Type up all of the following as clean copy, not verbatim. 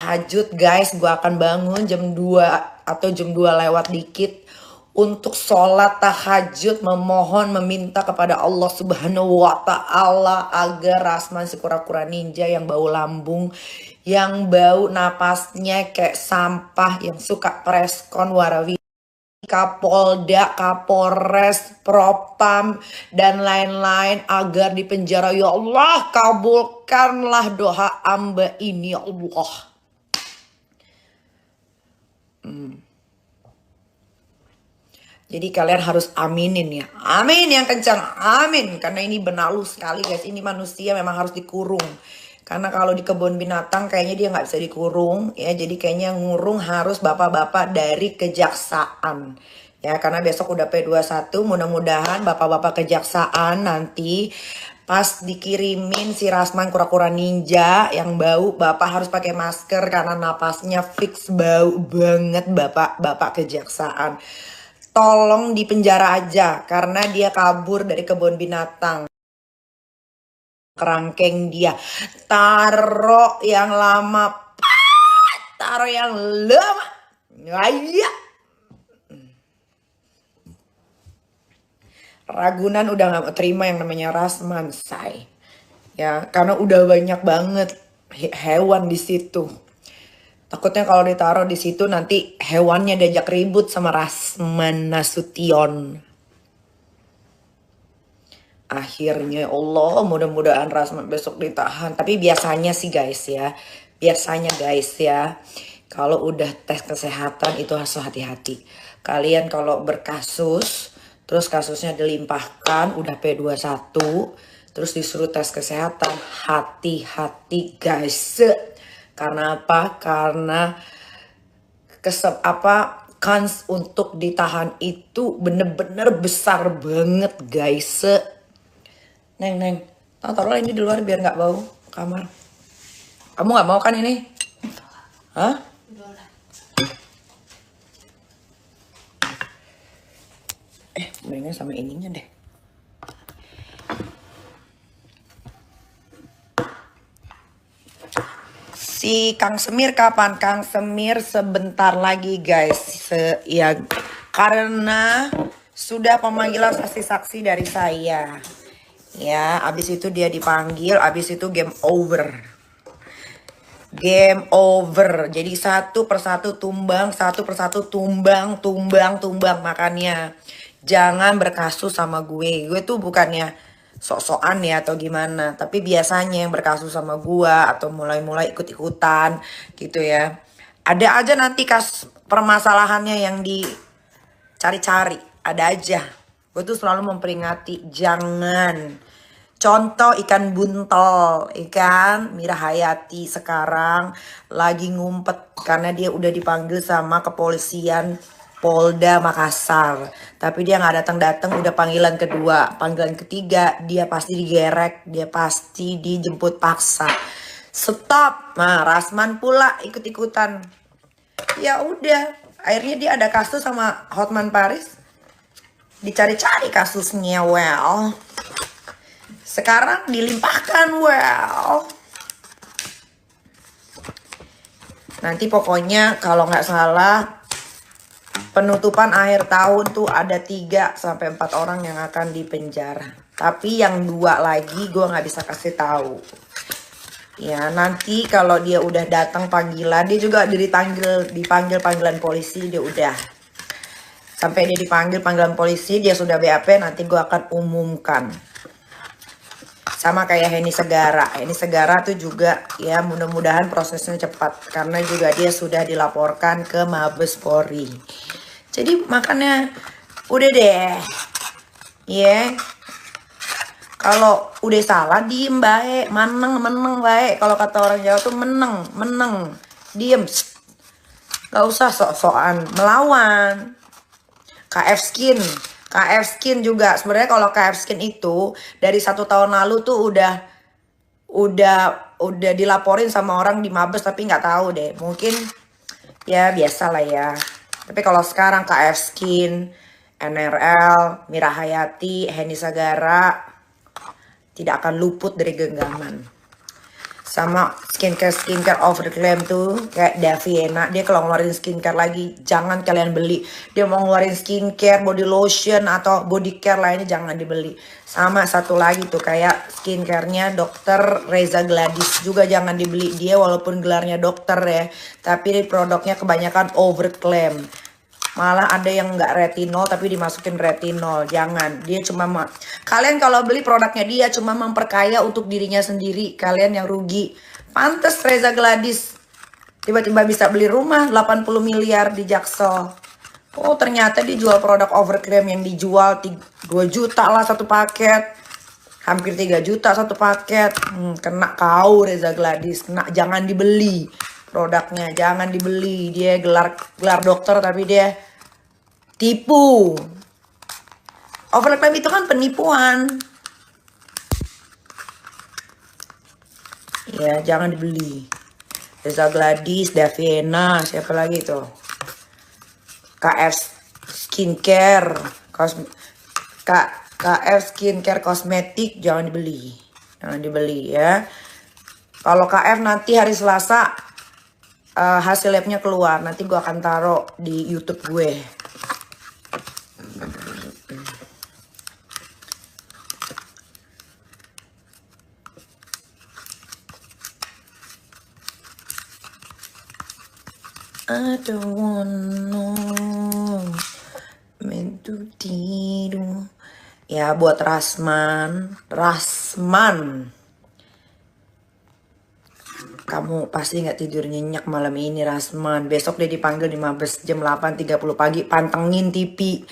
tahajud guys. Gue akan bangun jam 2 atau jam 2 lewat dikit untuk sholat tahajud, memohon, meminta kepada Allah Subhanahu wa Ta'ala agar Rasman si kura-kura ninja yang bau lambung, yang bau napasnya kayak sampah, yang suka preskon warawiri, Kapolda, Kapolres, Propam, dan lain-lain agar dipenjara. Ya Allah, kabulkanlah doa hamba ini ya Allah. Jadi kalian harus aminin ya. Amin yang kencang. Amin. Karena ini benalu sekali guys. Ini manusia memang harus dikurung. Karena kalau di kebun binatang kayaknya dia nggak bisa dikurung. Ya, jadi kayaknya ngurung harus bapak-bapak dari kejaksaan. Ya, karena besok udah P21. Mudah-mudahan bapak-bapak kejaksaan nanti pas dikirimin si Rasman kura-kura ninja yang bau, bapak harus pakai masker karena napasnya fix bau banget bapak-bapak kejaksaan. Tolong dipenjara aja karena dia kabur dari kebun binatang. Kerangkeng dia. Taruh yang lama. Taruh yang lama. Ayo. Ragunan udah gak mau terima yang namanya Rasman, say. Ya, karena udah banyak banget hewan di situ. Takutnya kalau ditaruh di situ nanti hewannya diajak ribut sama Rasman Nasution. Akhirnya Allah, mudah-mudahan Rasman besok ditahan. Tapi biasanya sih guys ya, kalau udah tes kesehatan itu harus hati-hati. Kalian kalau berkasus, terus kasusnya dilimpahkan, udah P21, terus disuruh tes kesehatan, hati-hati guys. Karena apa? Karena kans untuk ditahan itu bener-bener besar banget guys. Neng, taruh ini di luar biar nggak bau kamar. Kamu nggak mau kan ini? Hah? Mendingan sama ininya deh. Si Kang Semir kapan? Kang Semir sebentar lagi guys. Ya, karena sudah pemanggilan saksi-saksi dari saya. Ya, abis itu dia dipanggil, abis itu game over. Game over. Jadi satu persatu tumbang, tumbang. Makanya jangan berkasus sama gue. Gue tuh bukannya sok-sokan ya atau gimana, tapi biasanya yang berkasus sama gua atau mulai-mulai ikut-ikutan gitu ya, ada aja nanti permasalahannya yang dicari-cari, ada aja. Gue tuh selalu memperingati, jangan. Contoh ikan buntel, ikan Mira Hayati sekarang lagi ngumpet karena dia udah dipanggil sama kepolisian Polda Makassar, tapi dia nggak datang, udah panggilan kedua, panggilan ketiga dia pasti digerek, dia pasti dijemput paksa. Stop. Nah, Rasman pula ikut-ikutan. Ya udah, akhirnya dia ada kasus sama Hotman Paris, dicari-cari kasusnya, well, sekarang dilimpahkan, well. Nanti pokoknya kalau nggak salah penutupan akhir tahun tuh ada 3 sampai 4 orang yang akan dipenjara. Tapi yang 2 lagi gue nggak bisa kasih tahu. Ya nanti kalau dia udah datang panggilan, dia juga dipanggil panggilan polisi, dia udah. Sampai dia dipanggil panggilan polisi, dia sudah BAP, nanti gue akan umumkan. Sama kayak Heni Segara. Heni Segara tuh juga ya mudah-mudahan prosesnya cepat. Karena juga dia sudah dilaporkan ke Mabes Polri. Jadi makanya udah deh. Ya. Kalau udah salah diem baik, meneng baik. Kalau kata orang Jawa tuh meneng. Diem. Gak usah sok-sokan melawan. KF Skin juga sebenarnya, kalau KF Skin itu dari 1 tahun lalu tuh udah dilaporin sama orang di Mabes, tapi nggak tahu deh, mungkin ya biasa lah ya. Tapi kalau sekarang KF Skin, NRL, Mira Hayati, Heni Sagara tidak akan luput dari genggaman. Sama skincare overclaim tuh kayak Daviena, dia kalau ngeluarin skincare lagi jangan kalian beli. Dia mau ngeluarin skincare, body lotion atau body care lainnya jangan dibeli. Sama satu lagi tuh kayak skincarenya Dr. Reza Gladys juga jangan dibeli. Dia walaupun gelarnya dokter ya, tapi produknya kebanyakan overclaim. Malah ada yang nggak retinol tapi dimasukin retinol. Jangan. Dia cuma kalian kalau beli produknya dia cuma memperkaya untuk dirinya sendiri. Kalian yang rugi. Pantes Reza Gladys tiba-tiba bisa beli rumah 80 miliar di Jaksel. Oh ternyata dia jual produk overclaim yang dijual 2 juta lah satu paket. Hampir 3 juta satu paket. Kena kau Reza Gladys. Kena, jangan dibeli produknya, jangan dibeli. Dia gelar dokter tapi dia tipu. Overclaim itu kan penipuan. Ya jangan dibeli. Reza Gladys, Daviena, siapa lagi tuh? KF Skincare, KF Skincare Kosmetik jangan dibeli. Jangan dibeli ya. Kalau KF nanti hari Selasa hasil labnya keluar. Nanti gue akan taruh di YouTube gue. I don't wanna meant to tidur. Ya buat Rasman. Kamu pasti nggak tidur nyenyak malam ini Rasman. Besok dia dipanggil di Mabes jam 8.30 pagi. Pantengin TV.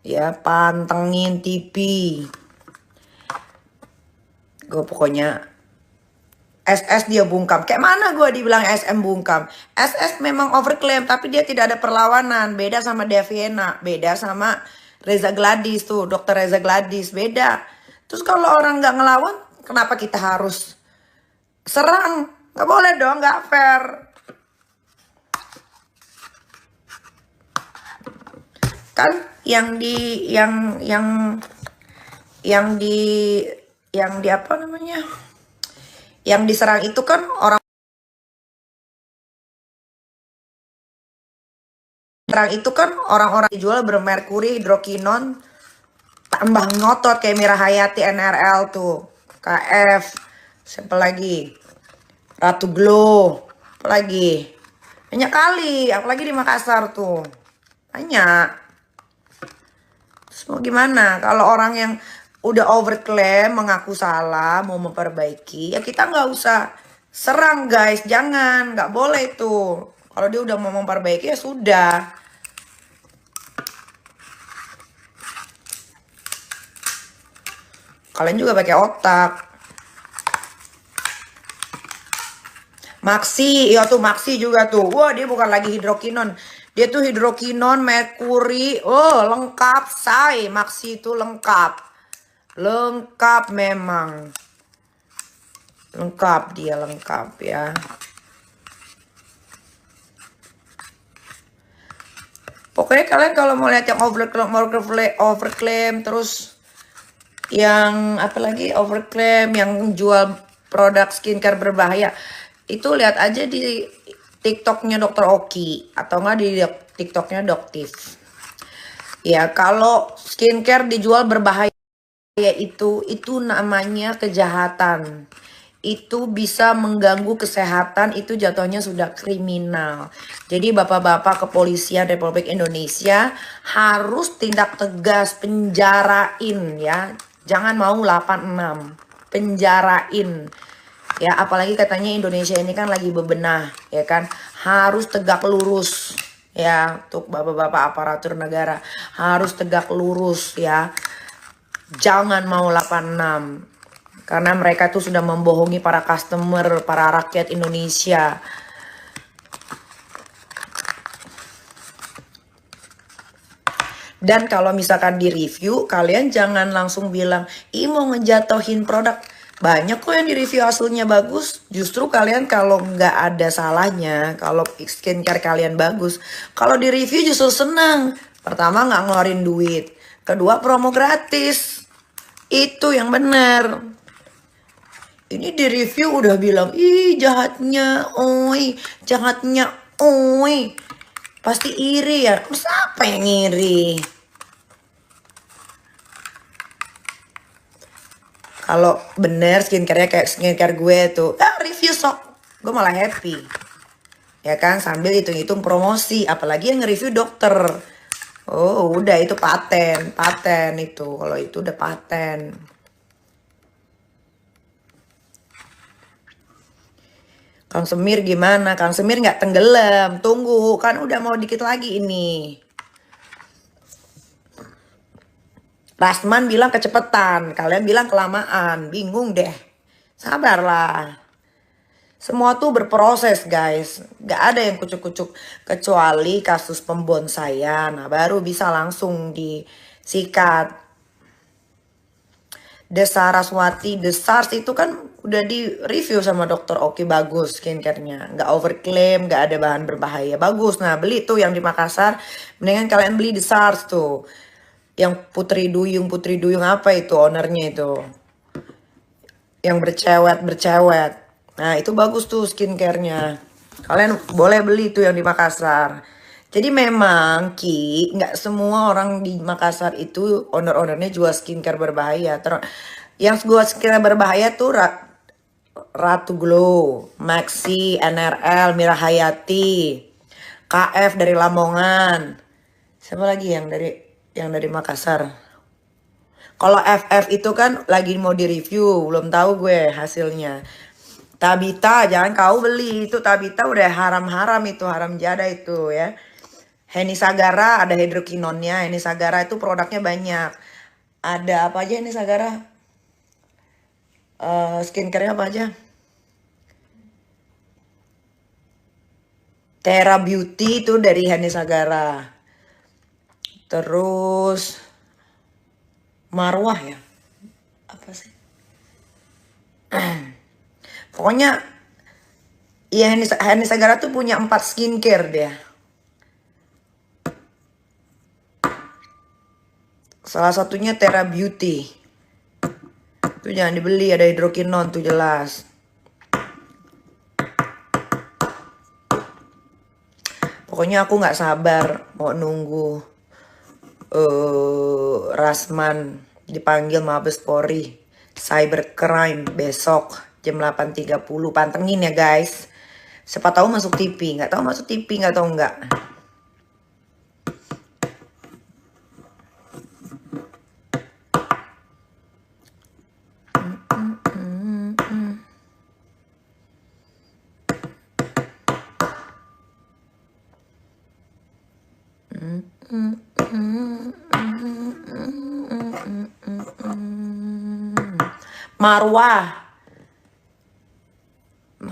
Ya pantengin TV. Gue pokoknya SS dia bungkam. Kayak mana gue dibilang SM bungkam? SS memang overclaim tapi dia tidak ada perlawanan. Beda sama Daviena. Beda sama Reza Gladys tuh. Dr. Reza Gladys. Beda. Terus kalau orang nggak ngelawan, kenapa kita harus serang? Nggak boleh dong, nggak fair. Kan yang di apa namanya? Yang diserang itu kan orang-orang dijual bermerkuri, hidrokinon, tambah ngotot kayak Mira Hayati, NRL tuh, KF, siapa lagi, Ratu Glow, apa lagi, banyak kali, apalagi di Makassar tuh, banyak. Terus mau gimana kalau orang yang udah overclaim, mengaku salah, mau memperbaiki, ya kita nggak usah serang guys, jangan, nggak boleh tuh. Kalau dia udah mau memperbaiki ya sudah. Kalian juga pakai otak. Maxi, ya tuh Maxi juga tuh. Wah dia bukan lagi hidrokinon. Dia tuh hidrokinon, merkuri. Oh lengkap say. Maxi itu lengkap. Lengkap memang. Lengkap dia lengkap ya. Pokoknya kalian kalau mau lihat yang overclaim terus yang apa lagi overclaim yang jual produk skincare berbahaya itu lihat aja di TikToknya Dr. Oki atau enggak di TikToknya Doktif. Ya kalau skincare dijual berbahaya itu namanya kejahatan. Itu bisa mengganggu kesehatan, itu jatuhnya sudah kriminal. Jadi bapak-bapak kepolisian Republik Indonesia harus tindak tegas, penjarain ya. Jangan mau 86, penjarain. Ya apalagi katanya Indonesia ini kan lagi bebenah ya kan. Harus tegak lurus ya untuk bapak-bapak aparatur negara. Harus tegak lurus ya. Jangan mau 86. Karena mereka tuh sudah membohongi para customer, para rakyat Indonesia. Dan kalau misalkan di review, kalian jangan langsung bilang, ih mau ngejatohin produk. Banyak kok yang di review hasilnya bagus. Justru kalian kalau nggak ada salahnya, kalau skincare kalian bagus, kalau di review justru senang. Pertama nggak ngeluarin duit. Kedua promo gratis. Itu yang benar. Ini di review udah bilang, ih jahatnya, oi, jahatnya, oi. Pasti iri ya. Siapa yang iri? Kalau bener skincare-nya kayak skincare gue tuh, review sok. Gue malah happy. Ya kan, sambil hitung-hitung promosi. Apalagi yang nge-review dokter. Oh udah itu paten. Paten itu. Kalau itu udah paten. Kang Semir gimana? Kang Semir nggak tenggelam. Tunggu, kan udah mau dikit lagi ini. Rasman bilang kecepatan, kalian bilang kelamaan. Bingung deh. Sabarlah. Semua tuh berproses guys. Gak ada yang kucuk-kucuk. Kecuali kasus pembonsaian. Nah baru bisa langsung disikat. Desaraswati, Desars itu kan udah di review sama dokter. Oke bagus skincare-nya. Nggak overclaim, nggak ada bahan berbahaya. Bagus. Nah beli tuh yang di Makassar. Mendingan kalian beli Desars tuh. Yang Putri Duyung apa itu ownernya itu. Yang bercewet. Nah itu bagus tuh skincare-nya. Kalian boleh beli tuh yang di Makassar. Jadi memang Ki, nggak semua orang di Makassar itu owner-ownernya jual skincare berbahaya. Yang jual skincare berbahaya tuh Ratu Glow, Maxi, NRL, Mira Hayati, KF dari Lamongan. Siapa lagi yang dari Makassar? Kalau FF itu kan lagi mau direview, belum tahu gue hasilnya. Tabita, jangan kau beli itu Tabita udah haram-haram itu, haram jada itu ya. Heni Sagara ada hidrokinonnya. Heni Sagara itu produknya banyak. Ada apa aja Heni Sagara? Skincare-nya apa aja? Terra Beauty itu dari Heni Sagara. Terus Marwah ya. Apa sih? Pokoknya ya Heni Sagara tuh punya 4 skincare dia. Salah satunya Terra Beauty. Itu jangan dibeli, ada hidrokinon tuh jelas. Pokoknya aku nggak sabar mau nunggu Rasman dipanggil Mabes Polri cybercrime besok jam 8.30. Pantengin ya guys. Siapa tahu masuk TV, nggak tahu masuk TV, nggak tahu nggak.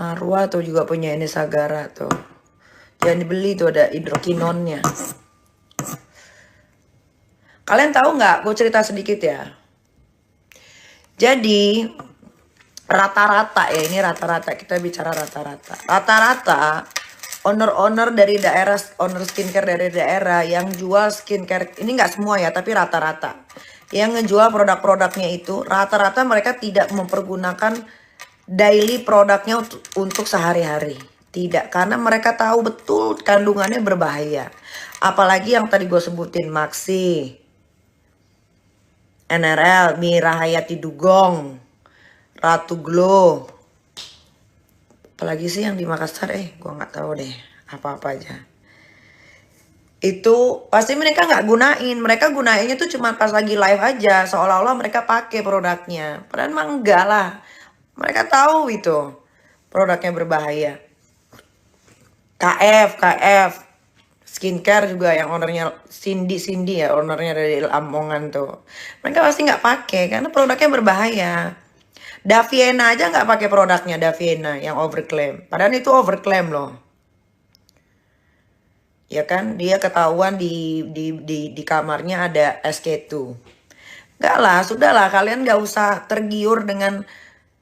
Marwah tuh juga punya ini Sagara tuh. Jangan dibeli tuh, ada hidrokinonnya. Kalian tahu nggak? Gue cerita sedikit ya. Jadi rata-rata ya, ini rata-rata, kita bicara rata-rata. Rata-rata owner-owner dari daerah, owner skincare dari daerah yang jual skincare, ini nggak semua ya, tapi rata-rata. Yang ngejual produk-produknya itu, rata-rata mereka tidak mempergunakan daily produknya untuk sehari-hari. Tidak, karena mereka tahu betul kandungannya berbahaya. Apalagi yang tadi gue sebutin, Maxi, NRL, Mira Hayati Dugong, Ratu Glow. Apalagi sih yang di Makassar, gue nggak tahu deh apa-apa aja. Itu pasti mereka nggak gunain. Mereka gunainnya tuh cuma pas lagi live aja, seolah-olah mereka pakai produknya. Padahal emang enggak lah. Mereka tahu itu produknya berbahaya. KF skincare juga yang ownernya Cindy ya, ownernya dari Lamongan tuh. Mereka pasti nggak pakai karena produknya berbahaya. Daviena aja nggak pakai produknya, Daviena yang overclaim. Padahal itu overclaim loh. Ya kan, dia ketahuan di kamarnya ada SK2. Nggak lah, sudahlah kalian nggak usah tergiur dengan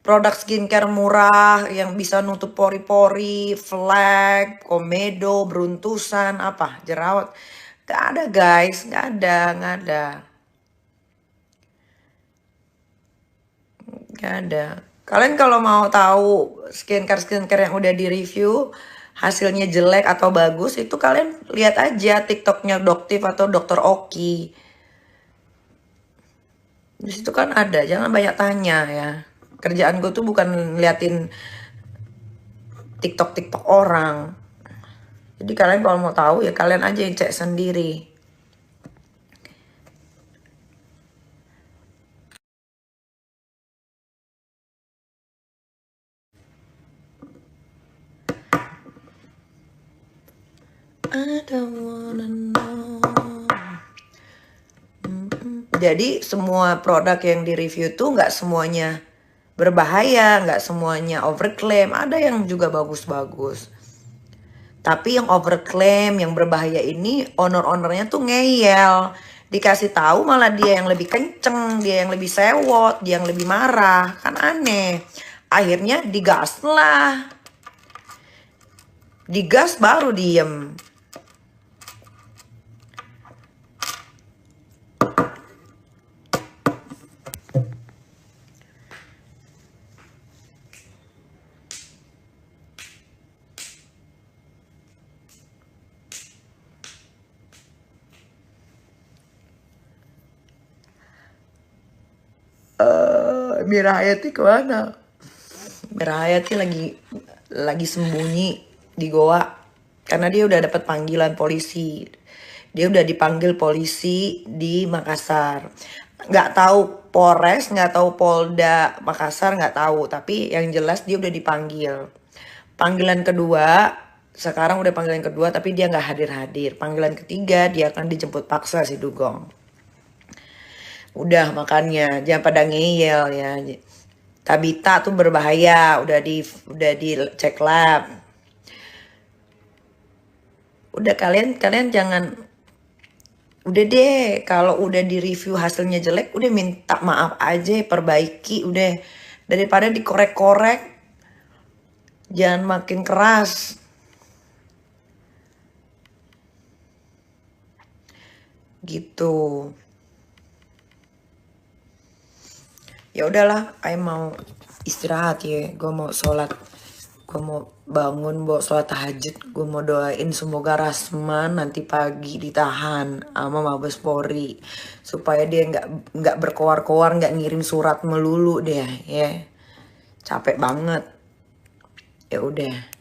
produk skincare murah yang bisa nutup pori-pori, flek, komedo, beruntusan, apa, jerawat. Gak ada guys, gak ada. Gak ada. Kalian kalau mau tahu skincare yang udah di review hasilnya jelek atau bagus, itu kalian lihat aja TikToknya Doktif atau Dokter Oki. Di situ kan ada, jangan banyak tanya ya. Kerjaan gue tuh bukan liatin TikTok orang. Jadi kalian kalau mau tahu ya kalian aja yang cek sendiri. I don't wanna know. Jadi semua produk yang di review tuh nggak semuanya berbahaya, nggak semuanya overclaim. Ada yang juga bagus-bagus. Tapi yang overclaim, yang berbahaya ini owner-ownernya tuh ngeyel. Dikasih tahu malah dia yang lebih kenceng, dia yang lebih sewot, dia yang lebih marah. Kan aneh. Akhirnya digas lah. Digas baru diem. Mira Hayati kemana? Mira Hayati lagi sembunyi di goa karena dia udah dapat panggilan polisi. Dia udah dipanggil polisi di Makassar. Nggak tahu Polres, nggak tahu Polda Makassar, nggak tahu. Tapi yang jelas dia udah dipanggil. Panggilan kedua, sekarang udah panggilan kedua tapi dia nggak hadir-hadir. Panggilan ketiga dia akan dijemput paksa si Dugong. Udah makanya jangan pada ngeyel ya. Tabita tuh berbahaya, udah dicek lab. Udah kalian jangan, udah deh kalau udah di review hasilnya jelek udah minta maaf aja, perbaiki udah, daripada dikorek-korek. Jangan makin keras. Gitu. Ya udahlah, Ayo mau istirahat ya. Gue mau sholat. Gue mau bangun, mau sholat tahajud. Gue mau doain semoga Rasman nanti pagi ditahan sama Mabes Polri supaya dia nggak berkoar-koar, nggak ngirim surat melulu deh ya. Capek banget. Ya udah.